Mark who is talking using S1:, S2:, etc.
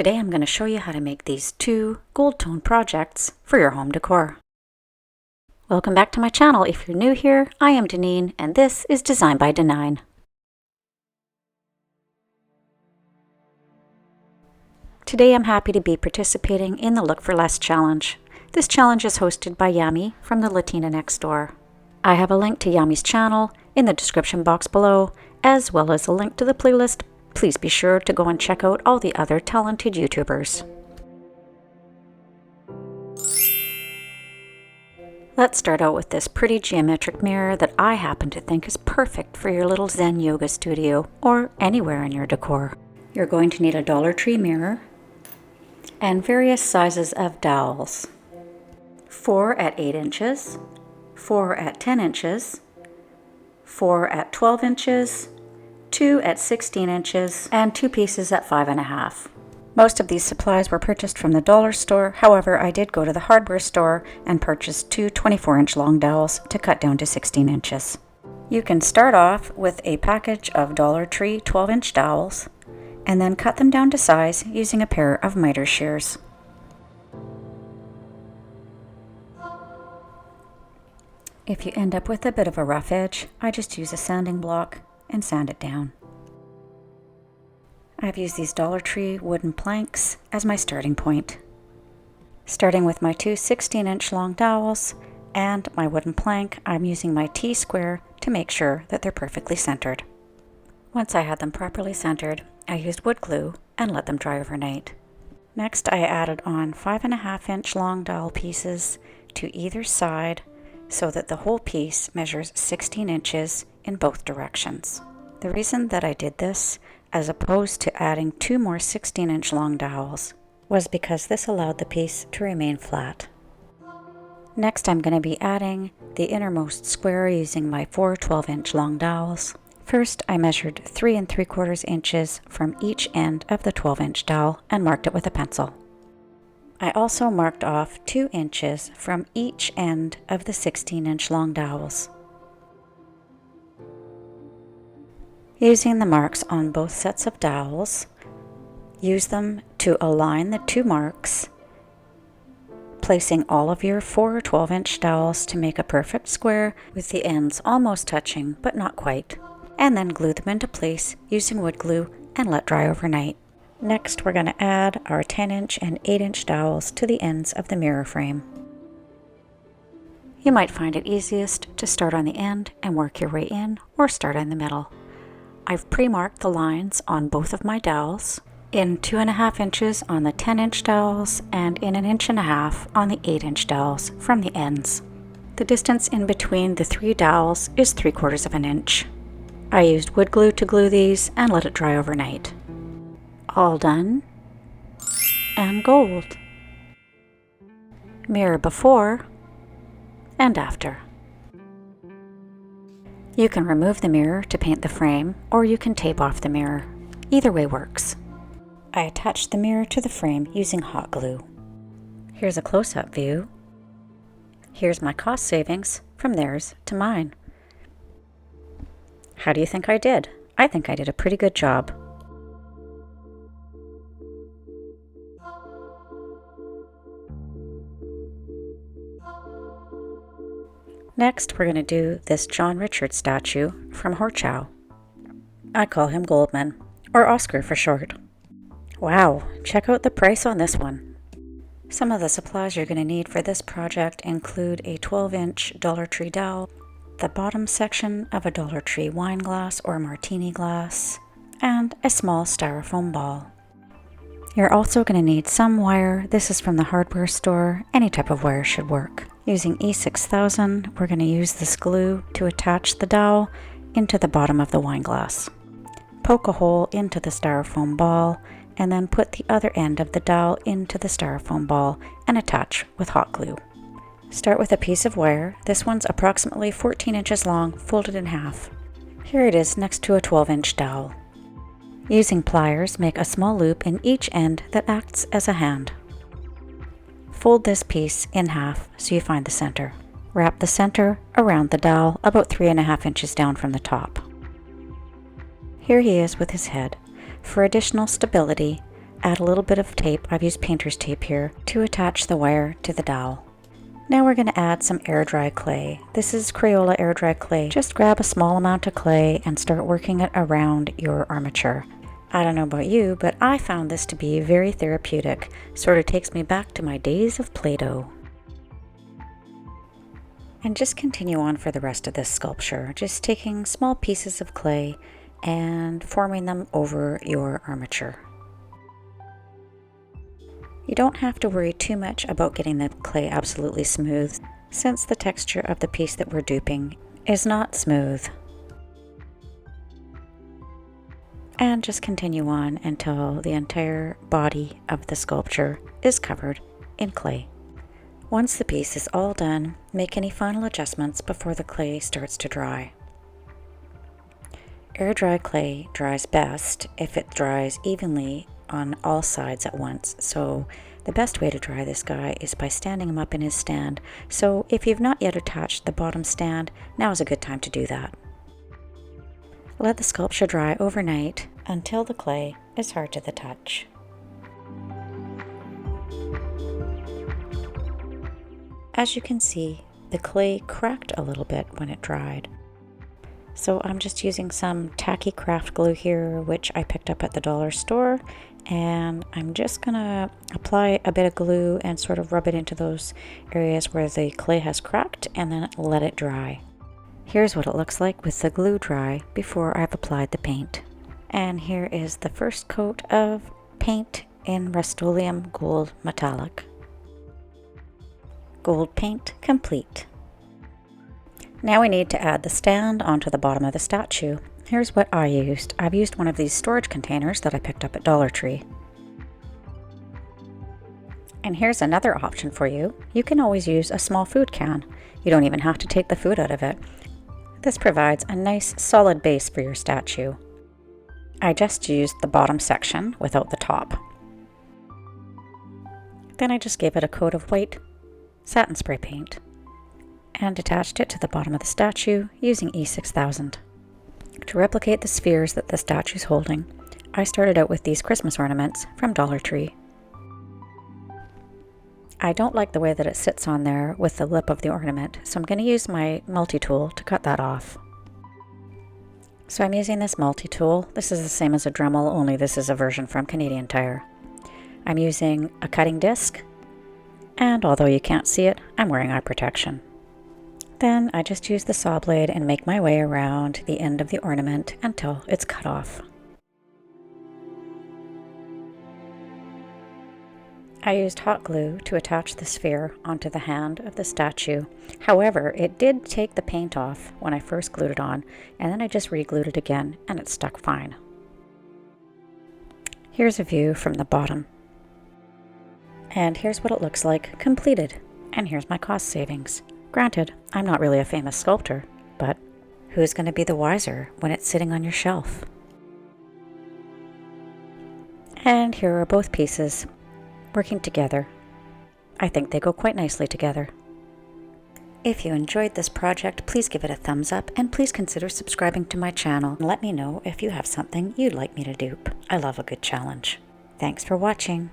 S1: Today I'm going to show you how to make these 2 gold tone projects for your home decor. Welcome back to my channel. If you're new here, I am Deneen and this is Design by Denine. Today I'm happy to be participating in the Look for Less challenge. This challenge is hosted by Yami from the Latina next door. I have a link to Yami's channel in the description box below, as well as a link to the playlist. Please be sure to go and check out all the other talented YouTubers. Let's start out with this pretty geometric mirror that I happen to think is perfect for your little Zen yoga studio or anywhere in your decor. You're going to need a Dollar Tree mirror and various sizes of dowels. 4 at 8 inches, 4 at 10 inches, 4 at 12 inches, 2 at 16 inches, and 2 pieces at 5.5. Most of these supplies were purchased from the dollar store. However, I did go to the hardware store and purchase 2 24-inch long dowels to cut down to 16 inches. You can start off with a package of Dollar Tree 12-inch dowels and then cut them down to size using a pair of miter shears. If you end up with a bit of a rough edge, I just use a sanding block and sand it down. I've used these Dollar Tree wooden planks as my starting point. Starting with my 2 16-inch long dowels and my wooden plank, I'm using my T-square to make sure that they're perfectly centered. Once I had them properly centered, I used wood glue and let them dry overnight. Next, I added on 5.5-inch long dowel pieces to either side so that the whole piece measures 16 inches in both directions. The reason that I did this, as opposed to adding 2 more 16-inch long dowels, was because this allowed the piece to remain flat. Next, I'm going to be adding the innermost square using my 4 12-inch long dowels. First, I measured 3 3/4 inches from each end of the 12-inch dowel and marked it with a pencil. I also marked off 2 inches from each end of the 16-inch long dowels. Using the marks on both sets of dowels, use them to align the 2 marks, placing all of your 4 12-inch dowels to make a perfect square with the ends almost touching but not quite, and then glue them into place using wood glue and let dry overnight. Next, we're going to add our 10-inch and 8-inch dowels to the ends of the mirror frame. You might find it easiest to start on the end and work your way in, or start in the middle. I've pre-marked the lines on both of my dowels, in 2.5 inches on the 10-inch dowels and in 1.5 inches on the 8-inch dowels from the ends. The distance in between the 3 dowels is 3/4 inch. I used wood glue to glue these and let it dry overnight. All done, and gold. Mirror before and after. You can remove the mirror to paint the frame, or you can tape off the mirror. Either way works. I attached the mirror to the frame using hot glue. Here's a close-up view. Here's my cost savings from theirs to mine. How do you think I did? I think I did a pretty good job. Next, we're going to do this John Richard statue from Horchow. I call him Goldman, or Oscar for short. Wow, check out the price on this one. Some of the supplies you're going to need for this project include a 12-inch Dollar Tree dowel, the bottom section of a Dollar Tree wine glass or martini glass, and a small styrofoam ball. You're also going to need some wire. This is from the hardware store. Any type of wire should work. Using E6000, we're going to use this glue to attach the dowel into the bottom of the wine glass. Poke a hole into the styrofoam ball and then put the other end of the dowel into the styrofoam ball and attach with hot glue. Start with a piece of wire. This one's approximately 14 inches long, folded in half. Here it is next to a 12-inch dowel. Using pliers, make a small loop in each end that acts as a hand. Fold this piece in half so you find the center. Wrap the center around the dowel about 3.5 inches down from the top. Here he is with his head. For additional stability, add a little bit of tape, I've used painter's tape here, to attach the wire to the dowel. Now we're going to add some air dry clay. This is Crayola air dry clay. Just grab a small amount of clay and start working it around your armature. I don't know about you, but I found this to be very therapeutic. Sort of takes me back to my days of Play-Doh. And just continue on for the rest of this sculpture, just taking small pieces of clay and forming them over your armature. You don't have to worry too much about getting the clay absolutely smooth, since the texture of the piece that we're duping is not smooth. And just continue on until the entire body of the sculpture is covered in clay. Once the piece is all done, make any final adjustments before the clay starts to dry. Air dry clay dries best if it dries evenly on all sides at once, so the best way to dry this guy is by standing him up in his stand. So if you've not yet attached the bottom stand, now is a good time to do that. Let the sculpture dry overnight until the clay is hard to the touch. As you can see, the clay cracked a little bit when it dried. So I'm just using some tacky craft glue here, which I picked up at the dollar store, and I'm just gonna apply a bit of glue and sort of rub it into those areas where the clay has cracked and then let it dry. Here's what it looks like with the glue dry before I've applied the paint. And here is the first coat of paint in Rust-Oleum Gold Metallic. Gold paint complete. Now we need to add the stand onto the bottom of the statue. Here's what I used. I've used one of these storage containers that I picked up at Dollar Tree. And here's another option for you. You can always use a small food can. You don't even have to take the food out of it. This provides a nice solid base for your statue. I just used the bottom section without the top. Then I just gave it a coat of white satin spray paint and attached it to the bottom of the statue using E6000. To replicate the spheres that the statue's holding, I started out with these Christmas ornaments from Dollar Tree. I don't like the way that it sits on there with the lip of the ornament, so I'm going to use my multi-tool to cut that off. So I'm using this multi-tool. This is the same as a Dremel, only this is a version from Canadian Tire. I'm using a cutting disc, and although you can't see it, I'm wearing eye protection. Then I just use the saw blade and make my way around the end of the ornament until it's cut off. I used hot glue to attach the sphere onto the hand of the statue. However, it did take the paint off when I first glued it on, and then I just re-glued it again and it stuck fine. Here's a view from the bottom. And here's what it looks like completed. And here's my cost savings. Granted, I'm not really a famous sculptor, but who's going to be the wiser when it's sitting on your shelf? And here are both pieces working together. I think they go quite nicely together. If you enjoyed this project, please give it a thumbs up and please consider subscribing to my channel and let me know if you have something you'd like me to dupe. I love a good challenge. Thanks for watching.